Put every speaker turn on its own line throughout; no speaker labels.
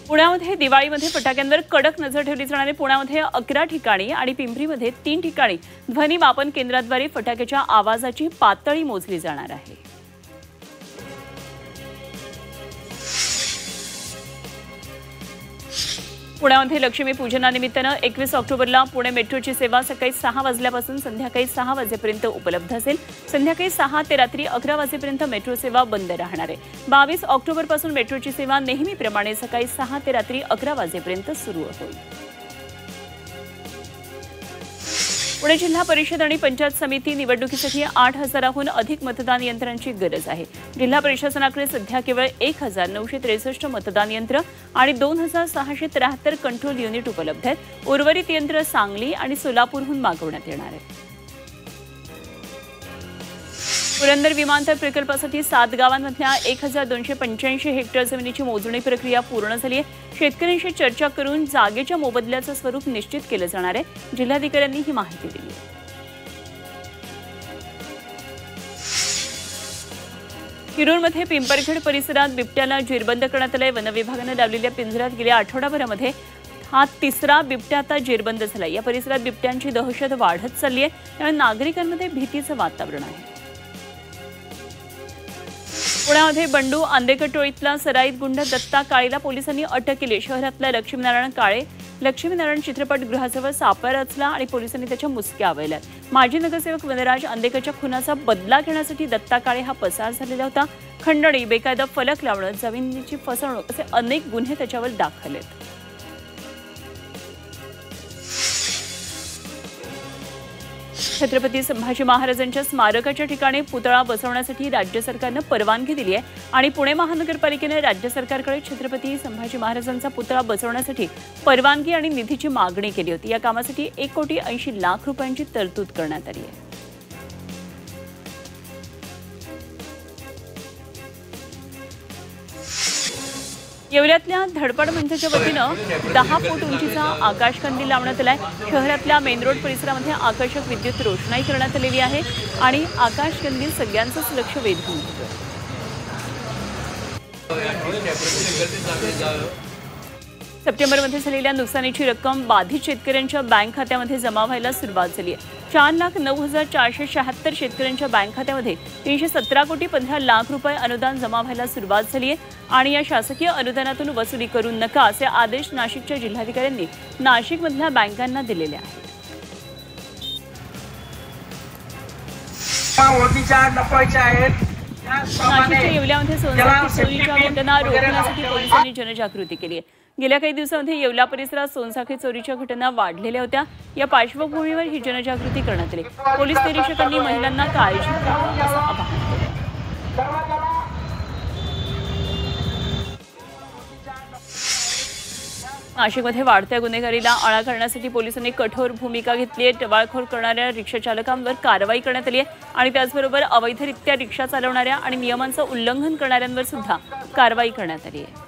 पुण्यामध्ये दिवाळीमध्ये फटाक्यांवर कडक नजर ठेवली जाणार आहे। पुण्यामध्ये 11 ठिकाणी आणि पिंपरीमध्ये 3 ठिकाणी ध्वनी मापन केंद्राद्वारे फटाक्याच्या आवाजाची पातळी मोजली जाणार आहे। पुण्यामध्ये लक्ष्मी पूजनानिमित्ताने 21 ऑक्टोबरला पुणे मेट्रोची सेवा सकाळी 6 वाजल्यापासून संध्याकाळी 6 वाजेपर्यंत उपलब्ध असेल। संध्याकाळी 6 ते रात्री 11 वाजेपर्यंत मेट्रो सेवा बंद राहणार आहे। 22 ऑक्टोबरपासून मेट्रोची सेवा नेहमीप्रमाणे सकाळी 6 ते रात्री 11 वाजेपर्यंत सुरू होईल। पुणे जिल्हा परिषद आणि पंचायत समिती निवडणुकीसाठी 8,000हून अधिक मतदान यंत्रांची गरज आहे। जिल्हा प्रशासनाकडे सध्या केवळ 1,963 मतदान यंत्र आणि 2,673 कंट्रोल युनिट उपलब्ध आहेत। उर्वरित यंत्र सांगली आणि सोलापूरहून मागवण्यात येणार आहेत। पुरंदर विमानतळ प्रकल्पासाठी 7 गावांमधल्या 1,285 हेक्टर जमिनीची मोजणी प्रक्रिया पूर्ण झाली आहे। शेतकऱ्यांशी चर्चा करून जागेच्या मोबदल्याचं स्वरूप निश्चित केलं जाणार आहे। जिल्हाधिकाऱ्यांनी ही माहिती दिली आहे। शिरूरमध्ये पिंपरखेड परिसरात बिबट्याला जेरबंद करण्यात आलंय। वन विभागाने लावलेल्या पिंजऱ्यात गेल्या आठवडाभरामध्ये हा तिसरा बिबट्या आता जेरबंद झाला। या परिसरात बिबट्यांची दहशत वाढत चालली आहे, त्यामुळे नागरिकांमध्ये भीतीचं वातावरण आहे। पुण्यामध्ये बंडू आंदेकर टोळीतला सराईत गुंड दत्ता काळेला पोलिसांनी अटक केली। शहरातल्या लक्ष्मीनारायण चित्रपटगृहाजवळ सापळा रचला आणि पोलिसांनी त्याच्या मुसक्या आवळल्या। माजी नगरसेवक वनराज आंदेकरच्या खुनाचा बदला घेण्यासाठी दत्ता काळे हा पसार झालेला होता। खंडणी, बेकायदा फलक लावणं, जमिनीची फसवणूक असे अनेक गुन्हे त्याच्यावर दाखल आहेत। छत्रपती संभाजी महाराजांच्या स्मारकाच्या ठिकाणी पुतळा बसवण्यासाठी राज्य सरकारने परवानगी दिली आहे आणि पुणे महानगरपालिकेने राज्य सरकारकडे छत्रपती संभाजी महाराजांचा पुतळा बसवण्यासाठी परवानगी आणि निधीची मागणी केली होती। या कामासाठी 1,80,00,000 रुपयांची तरतूद करण्यात आली आहे। येवल्यातल्या धडपड मंचाच्या वतीनं 10 फूट उंचीचा आकाशकंदील लावण्यात आलाय। शहरातल्या मेन रोड परिसरामध्ये आकर्षक विद्युत रोषणाई करण्यात आलेली आहे आणि आकाशकंदील सगळ्यांचंच लक्ष वेधून घेतोय। सप्टेंबरमध्ये झालेल्या नुकसानीची रक्कम बाधित शेतकऱ्यांच्या बँक खात्यामध्ये जमा व्हायला सुरुवात झाली आहे। 4,09,476 शेतकऱ्यांच्या बँक खात्यामध्ये 317,15,00,000 रुपये अनुदान जमा व्हायला सुरुवात झाली आहे आणि या शासकीय अनुदानातून वसुली करू नका असे आदेश नाशिकच्या जिल्हाधिकाऱ्यांनी नाशिकमधल्या बँकांना दिलेले आहेत। नाशिकच्या येवल्यामध्ये सोनसाखळी चोरीच्या घटना रोखण्यासाठी पोलिसांनी जनजागृती केली आहे। गेल्या काही दिवसांमध्ये येवला परिसरात सोनसाखळी चोरीच्या घटना वाढलेल्या होत्या। या पार्श्वभूमीवर ही जनजागृती करण्यात आली। पोलीस निरीक्षकांनी महिलांना काळजी घ्यावी असं आवाहन केलं। नाशिकमध्ये वाढत्या गुन्हेगारीला आळा घालण्यासाठी पोलिसांनी कठोर भूमिका घेतली आहे। टवाळखोर करणाऱ्या रिक्षा चालकांवर कारवाई करण्यात आली आहे आणि त्याचबरोबर अवैधरित्या रिक्षा चालवणाऱ्या आणि नियमांचं उल्लंघन करणाऱ्यांवर सुद्धा कारवाई करण्यात आली आहे।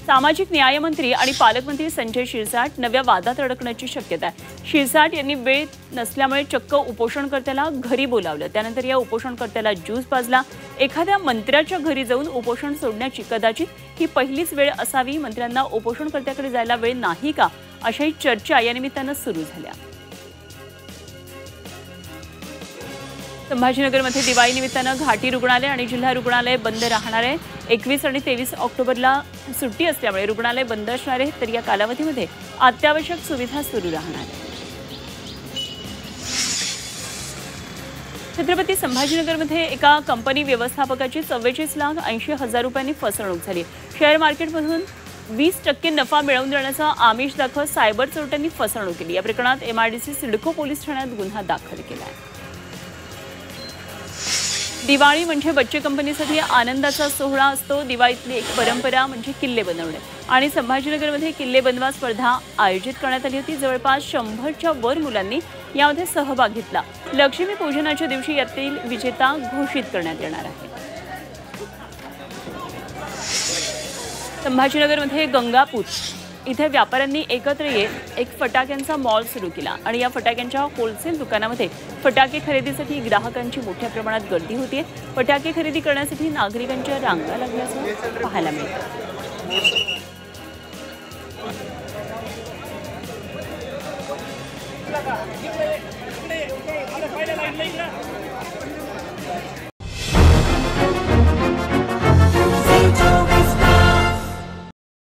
सामाजिक न्यायमंत्री आणि पालकमंत्री संजय शिरसाट नव्या वादात अडकण्याची शक्यता आहे। शिरसाट यांनी वेळ नसल्यामुळे चक्क उपोषणकर्त्याला घरी बोलावलं। त्यानंतर या उपोषणकर्त्याला ज्यूस पाजला। एखाद्या मंत्र्याच्या घरी जाऊन उपोषण सोडण्याची कदाचित ही पहिलीच वेळ असावी। मंत्र्यांना उपोषणकर्त्याकडे जायला वेळ नाही का, अशाही चर्चा या निमित्तानं सुरू झाल्या। संभाजीनगरमध्ये दिवाळी निमित्तानं घाटी रुग्णालय आणि जिल्हा रुग्णालय बंद राहणार आहे। 21 आणि 23 ऑक्टोबरला सुट्टी असल्यामुळे रुग्णालय बंद असणार आहे, तर या कालावधीमध्ये अत्यावश्यक सुविधा सुरू राहणार आहे। छत्रपती संभाजीनगरमध्ये एका कंपनी व्यवस्थापकाची 44,80,000 रुपयांनी फसवणूक झाली। शेअर मार्केटमधून 20% नफा मिळवून देण्याचा आमिष दाखवत सायबर चोरट्यांनी फसवणूक केली। या प्रकरणात MIDC सिडको पोलीस ठाण्यात गुन्हा दाखल केला आहे। दिवाळी म्हणजे बच्चे कंपनीसाठी आनंदाचा सोहळा असतो। दिवाळीतली एक परंपरा म्हणजे किल्ले बनवणे आणि संभाजीनगरमध्ये किल्ले बनवा स्पर्धा आयोजित करण्यात आली होती। जवळपास 100च्या वर मुलांनी यामध्ये सहभाग घेतला। लक्ष्मी पूजनाच्या दिवशी यातील विजेता घोषित करण्यात येणार आहे। संभाजीनगरमध्ये गंगापूर इथे व्यापाऱ्यांनी एकत्र येत एक फटाक्यांचा मॉल सुरू केला आणि या फटाक्यांच्या होलसेल दुकानामध्ये फटाके खरेदीसाठी ग्राहकांची मोठ्या प्रमाणात गर्दी होतीये। फटाके खरेदी करण्यासाठी नागरिकांच्या रांगा लागल्याचं पाहायला मिळतं।